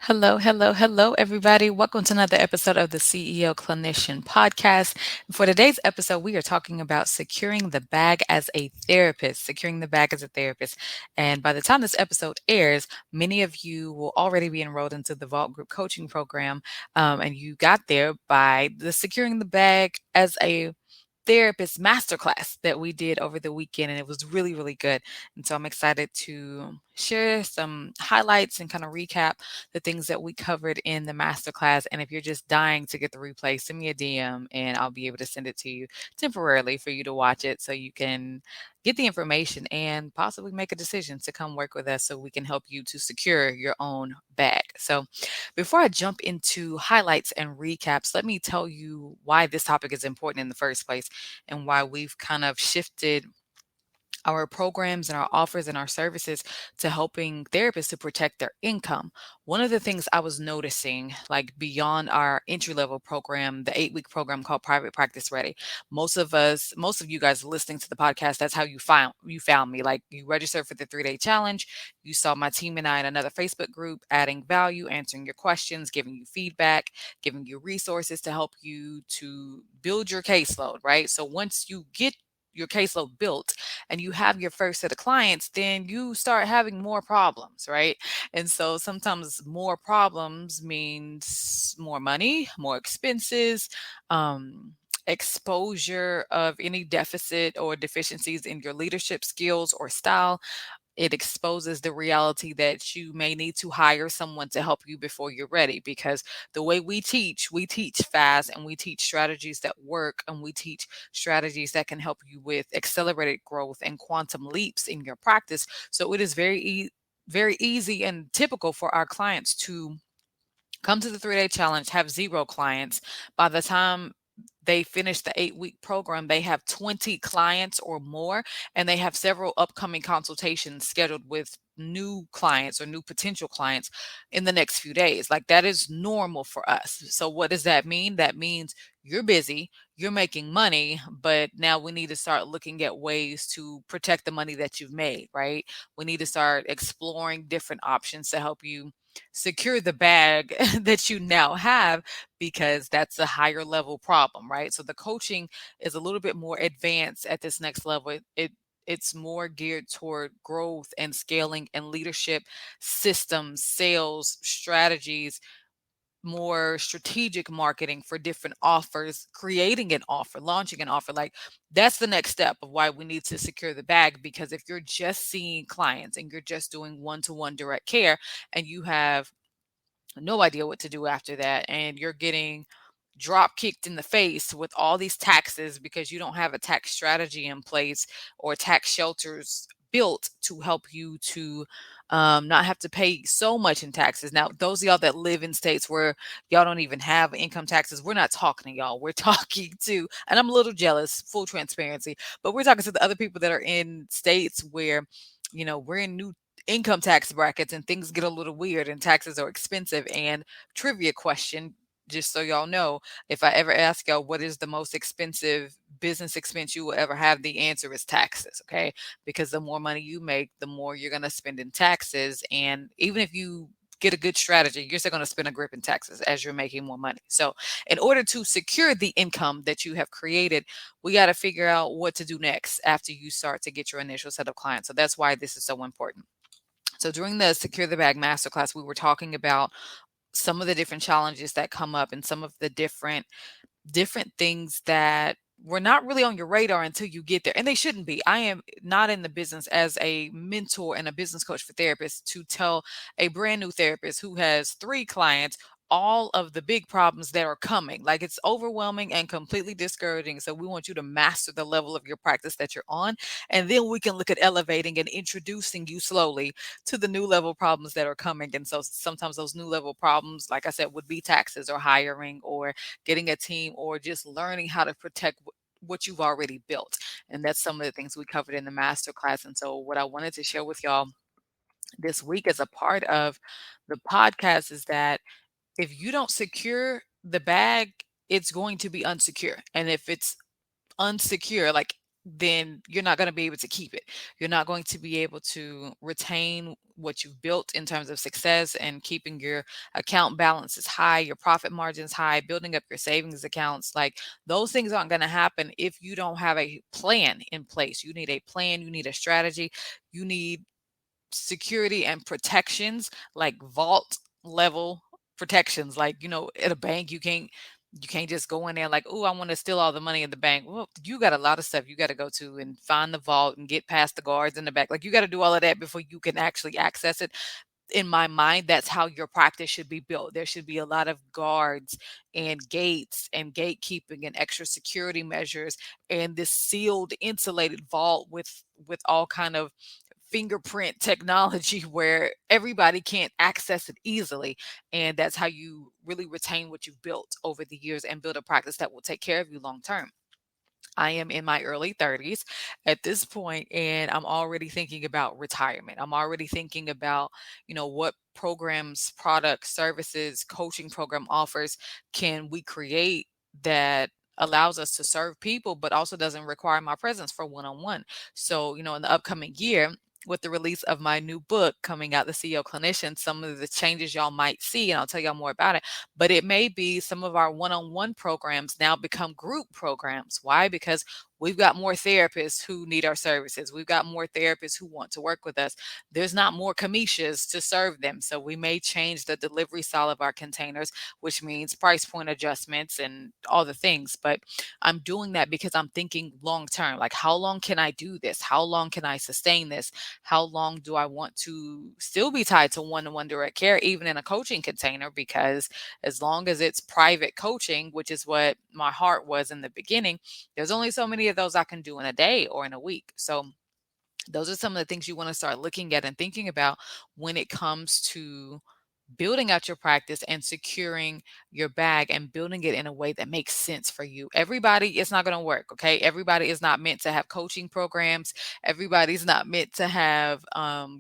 Hello, hello, hello, everybody. Welcome to another episode of the CEO Clinician Podcast. For today's episode, we are talking about securing the bag as a therapist, securing the bag as a therapist. And by the time this episode airs, many of you will already be enrolled into the Vault Group coaching program. And you got there by the securing the bag as a therapist masterclass that we did over the weekend, and it was really, really good. And so I'm excited to share some highlights and kind of recap the things that we covered in the masterclass. And if you're just dying to get the replay, send me a DM and I'll be able to send it to you temporarily for you to watch it so you can get the information and possibly make a decision to come work with us so we can help you to secure your own bag. So before I jump into highlights and recaps, let me tell you why this topic is important in the first place and why we've kind of shifted our programs and our offers and our services to helping therapists to protect their income. One of the things I was noticing, like beyond our entry level program, the 8-week program called Private Practice Ready, most of you guys listening to the podcast, that's how you found me. Like you registered for the 3-day challenge, you saw my team and I in another Facebook group adding value, answering your questions, giving you feedback, giving you resources to help you to build your caseload, right? So once you get your caseload built and you have your first set of clients, then you start having more problems, right? And so sometimes more problems means more money, more expenses, exposure of any deficit or deficiencies in your leadership skills or style. It exposes the reality that you may need to hire someone to help you before you're ready, because the way we teach fast, and we teach strategies that work, and we teach strategies that can help you with accelerated growth and quantum leaps in your practice. So it is very easy and typical for our clients to come to the 3-day challenge, have zero clients. By the time they finish the 8-week program, they have 20 clients or more, and they have several upcoming consultations scheduled with new clients or new potential clients in the next few days. Like that is normal for us. So what does that mean? That means you're busy, you're making money, but now we need to start looking at ways to protect the money that you've made, right? We need to start exploring different options to help you secure the bag that you now have, because that's a higher level problem, right? So the coaching is a little bit more advanced at this next level. It's more geared toward growth and scaling and leadership systems, sales strategies, more strategic marketing for different offers, creating an offer, launching an offer. Like that's the next step of why we need to secure the bag. Because if you're just seeing clients and you're just doing one-to-one direct care and you have no idea what to do after that, and you're getting drop kicked in the face with all these taxes because you don't have a tax strategy in place or tax shelters built to help you to not have to pay so much in taxes. Now, those of y'all that live in states where y'all don't even have income taxes, we're not talking to y'all. We're talking to, and I'm a little jealous, full transparency, but we're talking to the other people that are in states where, we're in new income tax brackets and things get a little weird and taxes are expensive. And trivia question, just so y'all know, if I ever ask y'all what is the most expensive business expense you will ever have, the answer is taxes, okay? Because the more money you make, the more you're going to spend in taxes. And even if you get a good strategy, you're still going to spend a grip in taxes as you're making more money. So, in order to secure the income that you have created, we got to figure out what to do next after you start to get your initial set of clients. So, that's why this is so important. So during the Secure the Bag Masterclass, we were talking about some of the different challenges that come up and some of the different things that were not really on your radar until you get there. And they shouldn't be. I am not in the business as a mentor and a business coach for therapists to tell a brand new therapist who has 3 clients all of the big problems that are coming. Like it's overwhelming and completely discouraging. So we want you to master the level of your practice that you're on. And then we can look at elevating and introducing you slowly to the new level problems that are coming. And so sometimes those new level problems, like I said, would be taxes or hiring or getting a team or just learning how to protect what you've already built. And that's some of the things we covered in the master class. And so what I wanted to share with y'all this week as a part of the podcast is that if you don't secure the bag, it's going to be unsecure. And if it's unsecure, like then you're not going to be able to keep it. You're not going to be able to retain what you've built in terms of success and keeping your account balances high, your profit margins high, building up your savings accounts. Like those things aren't going to happen if you don't have a plan in place. You need a plan, you need a strategy, you need security and protections, like vault level protections. Like, at a bank, you can't just go in there like, oh, I want to steal all the money in the bank. Well, you got a lot of stuff you got to go to and find the vault and get past the guards in the back. Like you got to do all of that before you can actually access it. In my mind, that's how your practice should be built. There should be a lot of guards and gates and gatekeeping and extra security measures and this sealed, insulated vault with all kind of fingerprint technology where everybody can't access it easily. And that's how you really retain what you've built over the years and build a practice that will take care of you long term. I am in my early 30s at this point, and I'm already thinking about retirement. I'm already thinking about, what programs, products, services, coaching program offers can we create that allows us to serve people, but also doesn't require my presence for one on one. So, in the upcoming year, with the release of my new book coming out, The CEO Clinician, some of the changes y'all might see, and I'll tell y'all more about it, but it may be some of our one-on-one programs now become group programs. Why? Because we've got more therapists who need our services. We've got more therapists who want to work with us. There's not more Camishas to serve them. So we may change the delivery style of our containers, which means price point adjustments and all the things. But I'm doing that because I'm thinking long term. Like, how long can I do this? How long can I sustain this? How long do I want to still be tied to one-to-one direct care, even in a coaching container? Because as long as it's private coaching, which is what my heart was in the beginning, there's only so many of those I can do in a day or in a week. So those are some of the things you want to start looking at and thinking about when it comes to building out your practice and securing your bag and building it in a way that makes sense for you. Everybody, it's not going to work. Okay. Everybody is not meant to have coaching programs. Everybody's not meant to have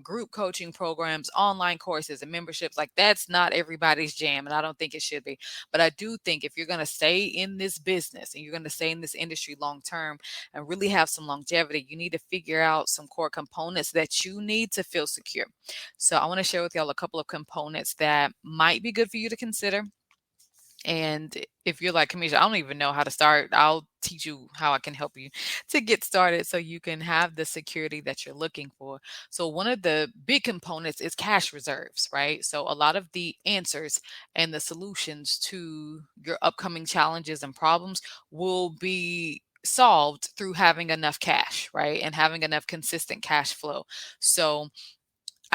group coaching programs, online courses, and memberships. Like that's not everybody's jam. And I don't think it should be. But I do think if you're going to stay in this business and you're going to stay in this industry long term and really have some longevity, you need to figure out some core components that you need to feel secure. So I want to share with y'all a couple of components that might be good for you to consider. And if you're like, Cameisha, I don't even know how to start, I'll teach you how I can help you to get started so you can have the security that you're looking for. So one of the big components is cash reserves, right? So a lot of the answers and the solutions to your upcoming challenges and problems will be solved through having enough cash, right? And having enough consistent cash flow. So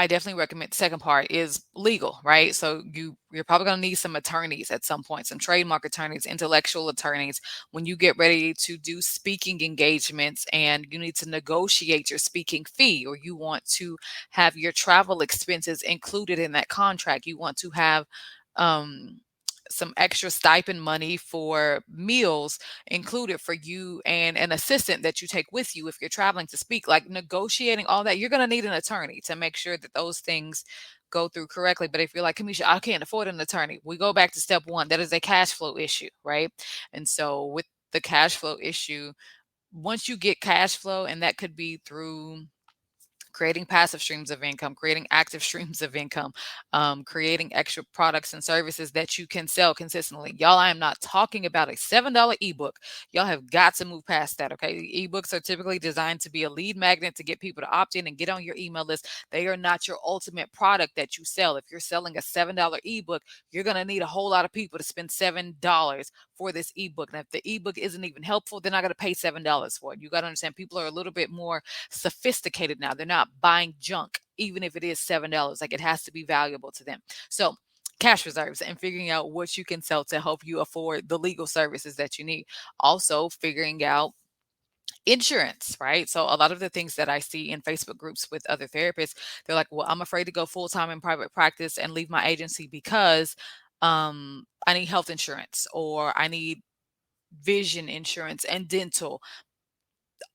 I definitely recommend the second part is legal, right? So you're probably going to need some attorneys at some point, some trademark attorneys, intellectual attorneys when you get ready to do speaking engagements and you need to negotiate your speaking fee, or you want to have your travel expenses included in that contract. You want to have um some extra stipend money for meals included for you and an assistant that you take with you if you're traveling to speak. Like negotiating all that, you're going to need an attorney to make sure that those things go through correctly. But if you're like, Cameisha, I can't afford an attorney, we go back to step one. That is a cash flow issue, right? And so with the cash flow issue, once you get cash flow, and that could be through creating passive streams of income, creating active streams of income, creating extra products and services that you can sell consistently. Y'all, I am not talking about a $7 ebook. Y'all have got to move past that. Okay. Ebooks are typically designed to be a lead magnet to get people to opt in and get on your email list. They are not your ultimate product that you sell. If you're selling a $7 ebook, you're going to need a whole lot of people to spend $7 for this ebook. And if the ebook isn't even helpful, they're not going to pay $7 for it. You got to understand people are a little bit more sophisticated now. They're not buying junk, even if it is $7. Like it has to be valuable to them. So cash reserves and figuring out what you can sell to help you afford the legal services that you need. Also figuring out insurance, right? So a lot of the things that I see in Facebook groups with other therapists, they're like, well, I'm afraid to go full time in private practice and leave my agency because I need health insurance or I need vision insurance and dental.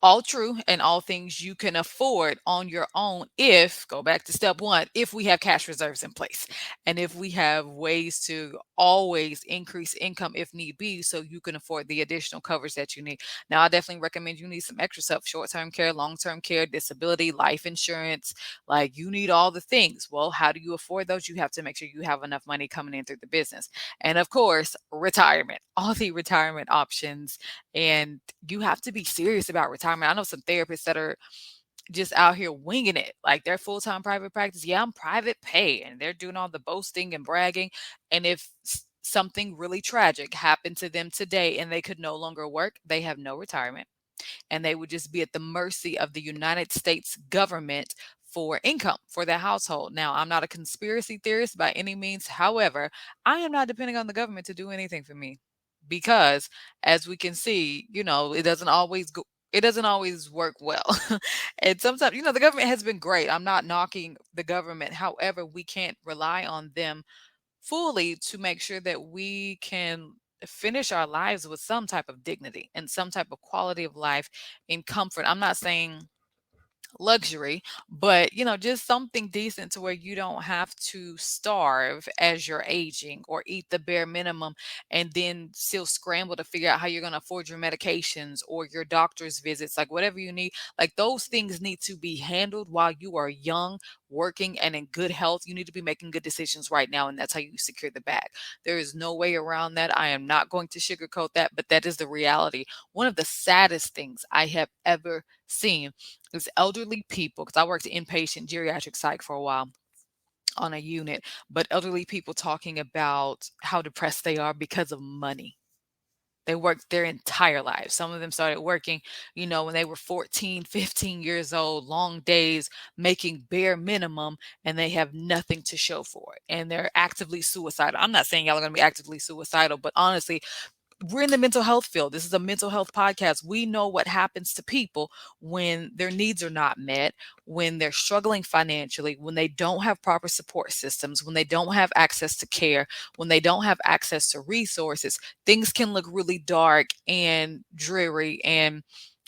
All true, and all things you can afford on your own if, go back to step one, if we have cash reserves in place and if we have ways to always increase income if need be, so you can afford the additional coverage that you need. Now, I definitely recommend you need some extra stuff: short term care, long term care, disability, life insurance. Like, you need all the things. Well, how do you afford those? You have to make sure you have enough money coming in through the business. And of course, retirement, all the retirement options, and you have to be serious about retirement. I know some therapists that are just out here winging it, like they're full-time private practice. Yeah, I'm private pay, and they're doing all the boasting and bragging. And if something really tragic happened to them today and they could no longer work, they have no retirement, and they would just be at the mercy of the United States government for income for their household. Now, I'm not a conspiracy theorist by any means. However, I am not depending on the government to do anything for me because, as we can see, it doesn't always work well. And sometimes, the government has been great. I'm not knocking the government. However, we can't rely on them fully to make sure that we can finish our lives with some type of dignity and some type of quality of life and comfort. I'm not saying luxury, but just something decent to where you don't have to starve as you're aging or eat the bare minimum and then still scramble to figure out how you're going to afford your medications or your doctor's visits, like whatever you need. Like, those things need to be handled while you are young, working, and in good health. You need to be making good decisions right now, and that's how you secure the bag. There is no way around that. I am not going to sugarcoat that, but that is the reality. One of the saddest things I have ever seen is elderly people, because I worked inpatient geriatric psych for a while on a unit, but elderly people talking about how depressed they are because of money. They worked their entire lives. Some of them started working, when they were 14, 15 years old, long days, making bare minimum, and they have nothing to show for it. And they're actively suicidal. I'm not saying y'all are going to be actively suicidal, but honestly, we're in the mental health field. This is a mental health podcast. We know what happens to people when their needs are not met, when they're struggling financially, when they don't have proper support systems, when they don't have access to care, when they don't have access to resources. Things can look really dark and dreary and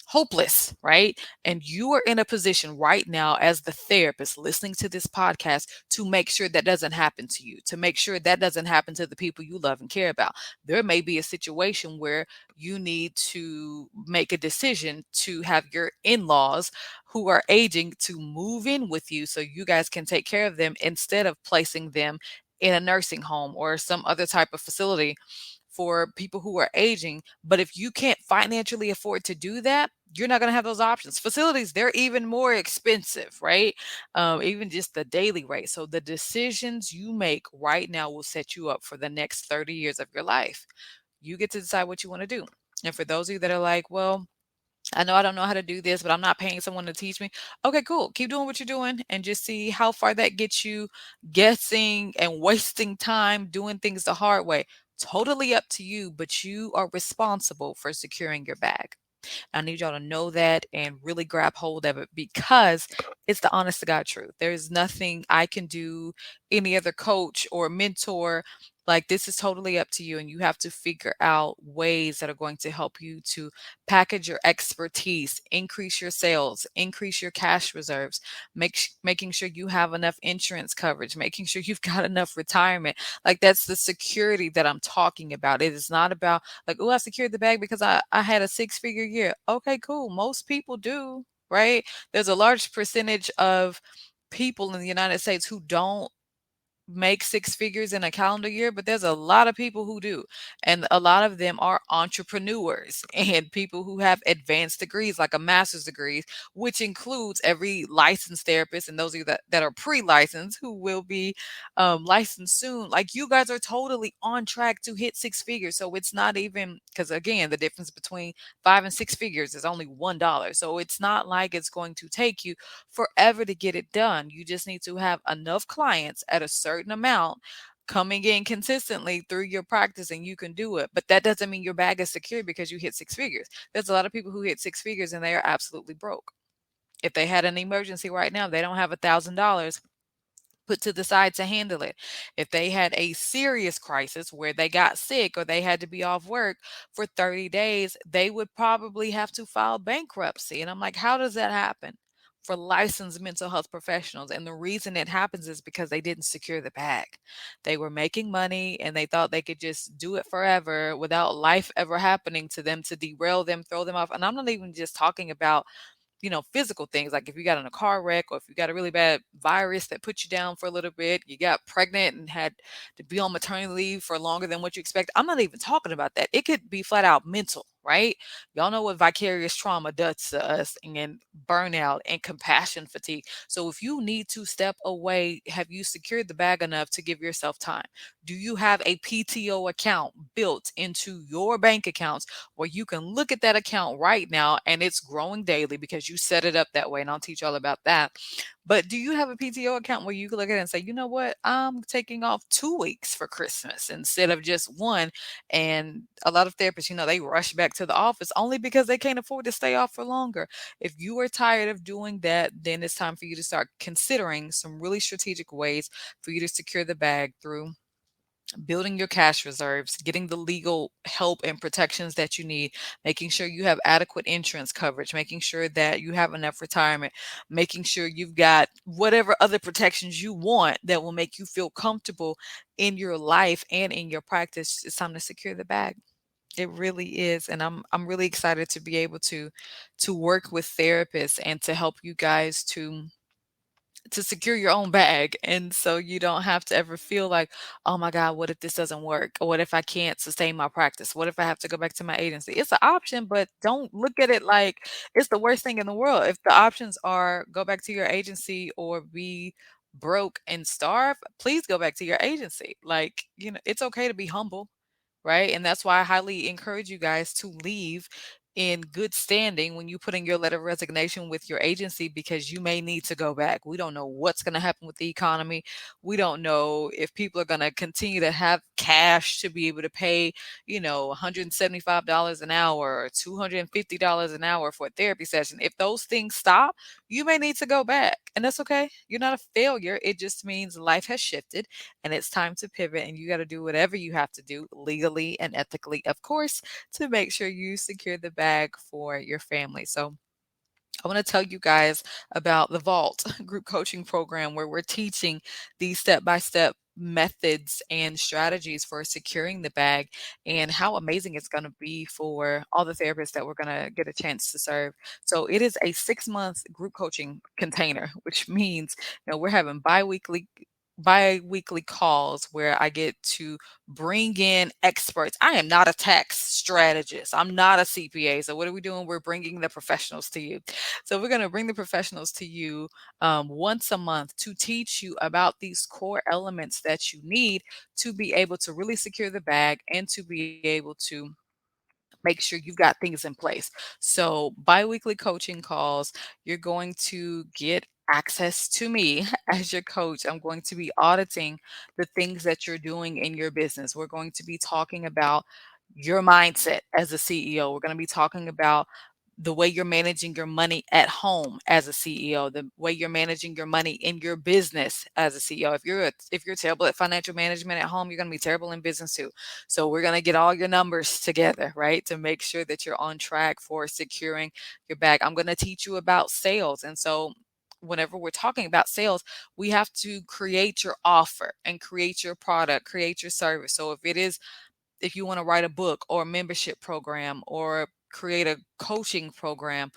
hopeless, right? And you are in a position right now as the therapist listening to this podcast to make sure that doesn't happen to you, to make sure that doesn't happen to the people you love and care about. There may be a situation where you need to make a decision to have your in-laws who are aging to move in with you so you guys can take care of them instead of placing them in a nursing home or some other type of facility for people who are aging. But if you can't financially afford to do that, you're not going to have those options. Facilities, they're even more expensive, right? Even just the daily rate. So the decisions you make right now will set you up for the next 30 years of your life. You get to decide what you want to do. And for those of you that are like, well, I know I don't know how to do this, but I'm not paying someone to teach me. Okay, cool. Keep doing what you're doing and just see how far that gets you guessing and wasting time doing things the hard way. Totally up to you, but you are responsible for securing your bag. I need y'all to know that and really grab hold of it because it's the honest to God truth. There's nothing I can do, any other coach or mentor. Like, this is totally up to you, and you have to figure out ways that are going to help you to package your expertise, increase your sales, increase your cash reserves, making sure you have enough insurance coverage, making sure you've got enough retirement. Like, that's the security that I'm talking about. It is not about like, oh, I secured the bag because I had a six-figure year. Okay, cool. Most people do, right? There's a large percentage of people in the United States who don't make six figures in a calendar year, but there's a lot of people who do. And a lot of them are entrepreneurs and people who have advanced degrees, like a master's degree, which includes every licensed therapist and those of you that are pre-licensed who will be licensed soon. Like, you guys are totally on track to hit six figures. So it's not even, because again, the difference between 5 and 6 figures is only $1. So it's not like it's going to take you forever to get it done. You just need to have enough clients at a certain amount coming in consistently through your practice and you can do it. But that doesn't mean your bag is secure because you hit six figures. There's a lot of people who hit six figures and they are absolutely broke. If they had an emergency right now, they don't have $1,000. put to the side to handle it. If they had a serious crisis where they got sick or they had to be off work for 30 days, they would probably have to file bankruptcy. And I'm like, how does that happen? For licensed mental health professionals. And the reason it happens is because they didn't secure the bag. They were making money and they thought they could just do it forever without life ever happening to them to derail them, throw them off. And I'm not even just talking about physical things like if you got in a car wreck or if you got a really bad virus that put you down for a little bit, you got pregnant and had to be on maternity leave for longer than what you expect. I'm not even talking about that. It could be flat out mental, right? Y'all know what vicarious trauma does to us and burnout and compassion fatigue. So if you need to step away, have you secured the bag enough to give yourself time? Do you have a PTO account built into your bank accounts where you can look at that account right now and it's growing daily because you set it up that way? And I'll teach all about that. But do you have a PTO account where you can look at it and say, you know what, I'm taking off 2 weeks for Christmas instead of just one? And a lot of therapists, they rush back to the office only because they can't afford to stay off for longer. If you are tired of doing that, then it's time for you to start considering some really strategic ways for you to secure the bag through building your cash reserves, getting the legal help and protections that you need, making sure you have adequate insurance coverage, making sure that you have enough retirement, making sure you've got whatever other protections you want that will make you feel comfortable in your life and in your practice. It's time to secure the bag. It really is, and I'm really excited to be able to work with therapists and to help you guys to secure your own bag. And so you don't have to ever feel like, oh my God, what if this doesn't work? Or what if I can't sustain my practice? What if I have to go back to my agency? It's an option, but don't look at it like it's the worst thing in the world. If the options are go back to your agency or be broke and starve, please go back to your agency. Like, it's okay to be humble, right? And that's why I highly encourage you guys to leave in good standing when you put in your letter of resignation with your agency because you may need to go back. We don't know what's going to happen with the economy. We don't know if people are going to continue to have cash to be able to pay, $175 an hour or $250 an hour for a therapy session. If those things stop, you may need to go back. And that's okay. You're not a failure. It just means life has shifted and it's time to pivot, and you got to do whatever you have to do legally and ethically, of course, to make sure you secure the bag for your family. So I want to tell you guys about the Vault group coaching program where we're teaching these step-by-step methods and strategies for securing the bag and how amazing it's going to be for all the therapists that we're going to get a chance to serve. So it is a 6-month group coaching container, which means we're having bi-weekly calls where I get to bring in experts. I am not a tax strategist. I'm not a CPA. So what are we doing? We're bringing the professionals to you. So we're going to bring the professionals to you once a month to teach you about these core elements that you need to be able to really secure the bag and to be able to make sure you've got things in place. So, biweekly coaching calls, you're going to get access to me as your coach. I'm going to be auditing the things that you're doing in your business. We're going to be talking about your mindset as a CEO. We're going to be talking about the way you're managing your money at home as a CEO, the way you're managing your money in your business as a CEO. If you're terrible at financial management at home, you're going to be terrible in business too. So we're going to get all your numbers together, right, to make sure that you're on track for securing your bag. I'm going to teach you about sales. And so whenever we're talking about sales, we have to create your offer and create your product, create your service. So if you want to write a book or a membership program or create a coaching program,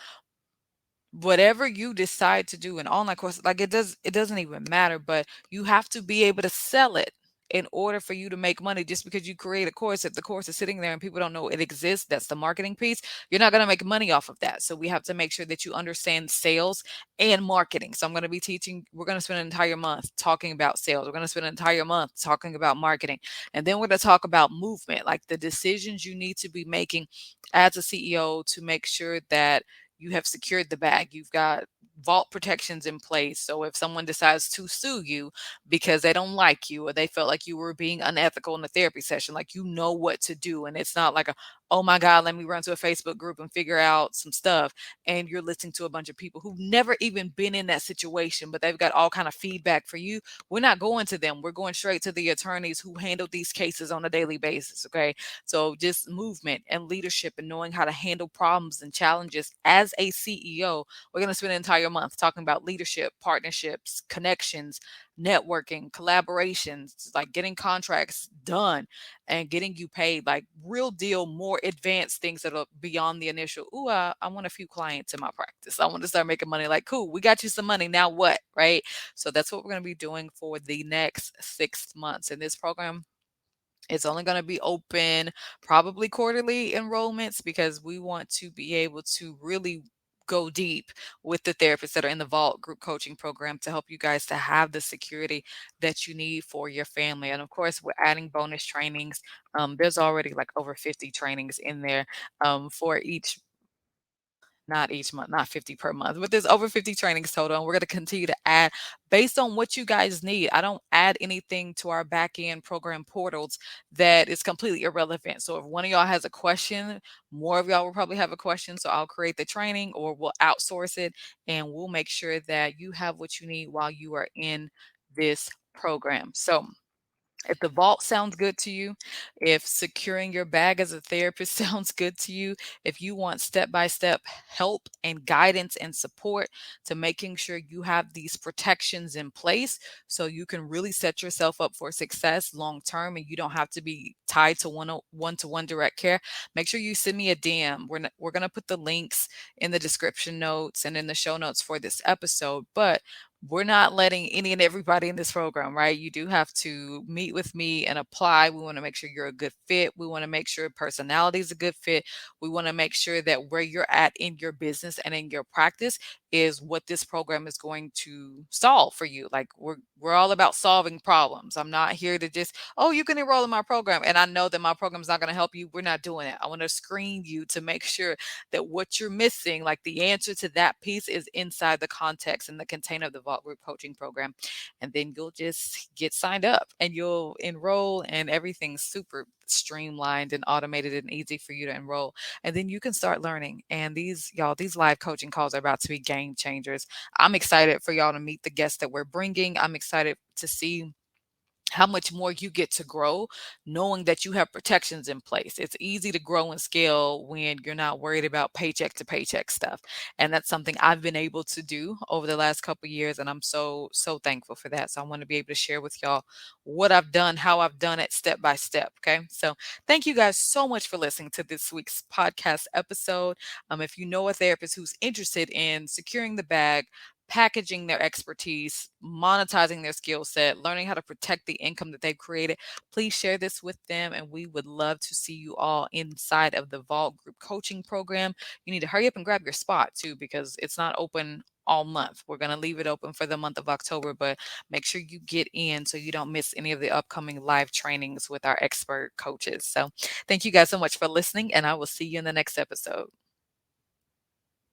whatever you decide to do, an online course, like it doesn't even matter, but you have to be able to sell it in order for you to make money. Just because you create a course, if the course is sitting there and people don't know it exists, that's the marketing piece, you're not going to make money off of that. So we have to make sure that you understand sales and marketing. So we're going to spend an entire month talking about sales. We're going to spend an entire month talking about marketing. And then we're going to talk about movement, like the decisions you need to be making as a CEO to make sure that you have secured the bag. You've got vault protections in place. So if someone decides to sue you because they don't like you or they felt like you were being unethical in a therapy session, like what to do. And it's not like oh my God, let me run to a Facebook group and figure out some stuff. And you're listening to a bunch of people who've never even been in that situation, but they've got all kind of feedback for you. We're not going to them. We're going straight to the attorneys who handle these cases on a daily basis. Okay. So just movement and leadership and knowing how to handle problems and challenges as a CEO. We're going to spend an entire month talking about leadership, partnerships, connections, networking, collaborations, like getting contracts done and getting you paid, like real deal, more advanced things that are beyond the initial, ooh, I want a few clients in my practice. I want to start making money. Like, cool, we got you some money. Now what? Right. So that's what we're going to be doing for the next 6 months in this program. It's only going to be open probably quarterly enrollments because we want to be able to really go deep with the therapists that are in the Vault group coaching program to help you guys to have the security that you need for your family. And of course, we're adding bonus trainings. There's already like over 50 trainings in there for each, not each month, not 50 per month, but there's over 50 trainings total. And we're going to continue to add based on what you guys need. I don't add anything to our back end program portals that is completely irrelevant. So if one of y'all has a question, more of y'all will probably have a question. So I'll create the training or we'll outsource it and we'll make sure that you have what you need while you are in this program. So if the vault sounds good to you, if securing your bag as a therapist sounds good to you, if you want step by step help and guidance and support to making sure you have these protections in place so you can really set yourself up for success long term and you don't have to be tied to one to one direct care, make sure you send me a DM. We're going to put the links in the description notes and in the show notes for this episode, but we're not letting any and everybody in this program, right? You do have to meet with me and apply. We want to make sure you're a good fit. We want to make sure personality is a good fit. We want to make sure that where you're at in your business and in your practice is what this program is going to solve for you. Like we're all about solving problems. I'm not here to just, oh, you can enroll in my program. And I know that my program is not going to help you. We're not doing it. I want to screen you to make sure that what you're missing, like the answer to that piece is inside the context and the container of the Vault Group Coaching Program. And then you'll just get signed up and you'll enroll and everything's super streamlined and automated and easy for you to enroll. And then you can start learning. And these live coaching calls are about to be game changers. I'm excited for y'all to meet the guests that we're bringing. I'm excited to see how much more you get to grow knowing that you have protections in place. It's easy to grow and scale when you're not worried about paycheck to paycheck stuff. And that's something I've been able to do over the last couple of years. And I'm so thankful for that. So I want to be able to share with y'all what I've done, how I've done it step by step. Okay. So thank you guys so much for listening to this week's podcast episode. If you know a therapist who's interested in securing the bag, packaging their expertise, monetizing their skill set, learning how to protect the income that they've created, please share this with them. And we would love to see you all inside of the Vault Group Coaching Program. You need to hurry up and grab your spot too, because it's not open all month. We're going to leave it open for the month of October, but make sure you get in so you don't miss any of the upcoming live trainings with our expert coaches. So thank you guys so much for listening, and I will see you in the next episode.